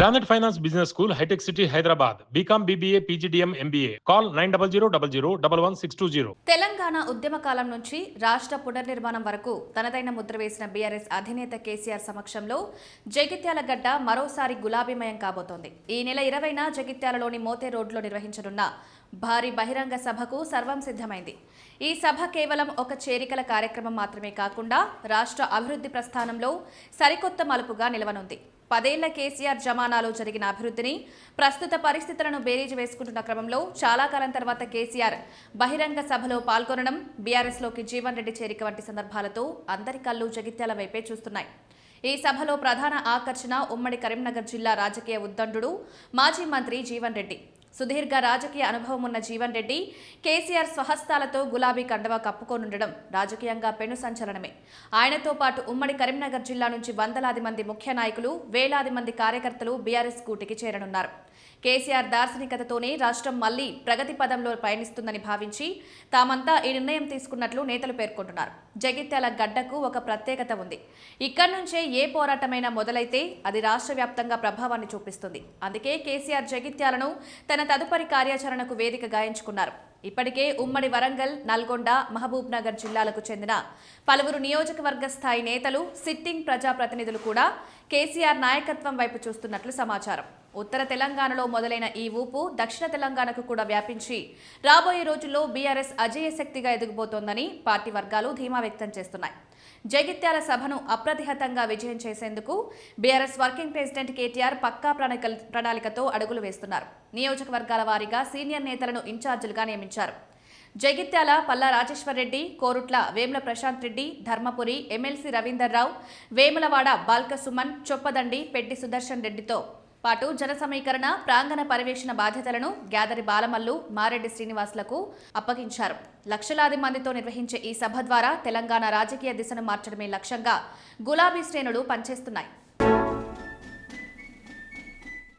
Planet Finance Business School, High-Tech City, Hyderabad. BCom, BBA, PGDM, MBA. Call 90000 Telangana ఉద్యమ కాలం నుంచి రాష్ట్ర పునర్నిర్మాణం వరకు తనదైన ముద్ర వేసిన బీఆర్ఎస్ అధినేత కేసీఆర్ సమక్షంలో జగిత్యాల గడ్డ మరోసారి గులాబీమయం కాబోతోంది. ఈ నెల 20న జగిత్యాలలోని మోతే రోడ్లో నిర్వహించనున్న భారీ బహిరంగ సభకు సర్వం సిద్ధమైంది. ఈ సభ కేవలం ఒక చేరికల కార్యక్రమం మాత్రమే కాకుండా రాష్ట్ర అభివృద్ధి ప్రస్థానంలో సరికొత్త మలుపుగా నిలవనుంది. 10 ఏళ్ల కేసీఆర్ జమానాలో జరిగిన అభివృద్ధిని, ప్రస్తుత పరిస్థితులను బేరీజు వేసుకుంటున్న క్రమంలో చాలా కాలం తర్వాత కేసీఆర్ బహిరంగ సభలో పాల్గొనడం, బీఆర్ఎస్లోకి జీవన్ రెడ్డి చేరిక వంటి సందర్భాలతో అందరి కళ్ళు జగిత్యాల వైపే చూస్తున్నాయి. ఈ సభలో ప్రధాన ఆకర్షణ ఉమ్మడి కరీంనగర్ జిల్లా రాజకీయ ఉద్దండుడు మాజీ మంత్రి జీవన్ రెడ్డి. సుదీర్ఘ రాజకీయ అనుభవం ఉన్న జీవన్ రెడ్డి కేసీఆర్ స్వహస్తాలతో గులాబీ కండవా కప్పుకోనుండడం రాజకీయంగా పెను సంచలనమే. ఆయనతో పాటు ఉమ్మడి కరీంనగర్ జిల్లా నుంచి వందలాది మంది ముఖ్య నాయకులు, వేలాది మంది కార్యకర్తలు బీఆర్ఎస్ కూటికి చేరనున్నారు. కేసీఆర్ దార్శనికతతోనే రాష్ట్రం మళ్లీ ప్రగతి పదంలో పయనిస్తుందని భావించి తామంతా ఈ నిర్ణయం తీసుకున్నట్లు నేతలు పేర్కొంటున్నారు. జగిత్యాల గడ్డకు ఒక ప్రత్యేకత ఉంది. ఇక్కడి నుంచే ఏ పోరాటమైనా మొదలైతే అది రాష్ట్ర వ్యాప్తంగా ప్రభావాన్ని చూపిస్తుంది. అందుకే కేసీఆర్ జగిత్యాలను తన తదుపరి కార్యాచరణకు వేదికగా ఎంచుకున్నారు. ఇప్పటికే ఉమ్మడి వరంగల్, నల్గొండ, మహబూబ్ నగర్ జిల్లాలకు చెందిన పలువురు నియోజకవర్గ స్థాయి నేతలు, సిట్టింగ్ ప్రజాప్రతినిధులు కూడా కేసీఆర్ నాయకత్వం వైపు చూస్తున్నట్లు సమాచారం. ఉత్తర తెలంగాణలో మొదలైన ఈ ఊపు దక్షిణ తెలంగాణకు కూడా వ్యాపించి రాబోయే రోజుల్లో బీఆర్ఎస్ అజేయ శక్తిగా ఎదుగుబోతోందని పార్టీ వర్గాలు ధీమా వ్యక్తం చేస్తున్నాయి. జగిత్యాల సభను అప్రతిహతంగా విజయం చేసేందుకు బీఆర్ఎస్ వర్కింగ్ ప్రెసిడెంట్ కేటీఆర్ పక్కా ప్రణాళికతో అడుగులు వేస్తున్నారు. నియోజకవర్గాల వారీగా సీనియర్ నేతలను ఇన్ఛార్జీలుగా నియమించారు. జగిత్యాల పల్లా రాజేశ్వర్ రెడ్డి, కోరుట్ల వేముల ప్రశాంత్ రెడ్డి, ధర్మపురి ఎమ్మెల్సీ రవీందర్ రావు, వేములవాడ బాల్క సుమన్, చొప్పదండి పెడ్డి సుదర్శన్ రెడ్డితో పాటు జన సమీకరణ, ప్రాంగణ పర్యవేక్షణ బాధ్యతలను గ్యాదరి బాలమల్లు, మారెడ్డి శ్రీనివాసులకు అప్పగించారు. లక్షలాది మందితో నిర్వహించే ఈ సభ ద్వారా తెలంగాణ రాజకీయ దిశను మార్చడమే లక్ష్యంగా గులాబీ శ్రేణులు పనిచేస్తున్నాయి.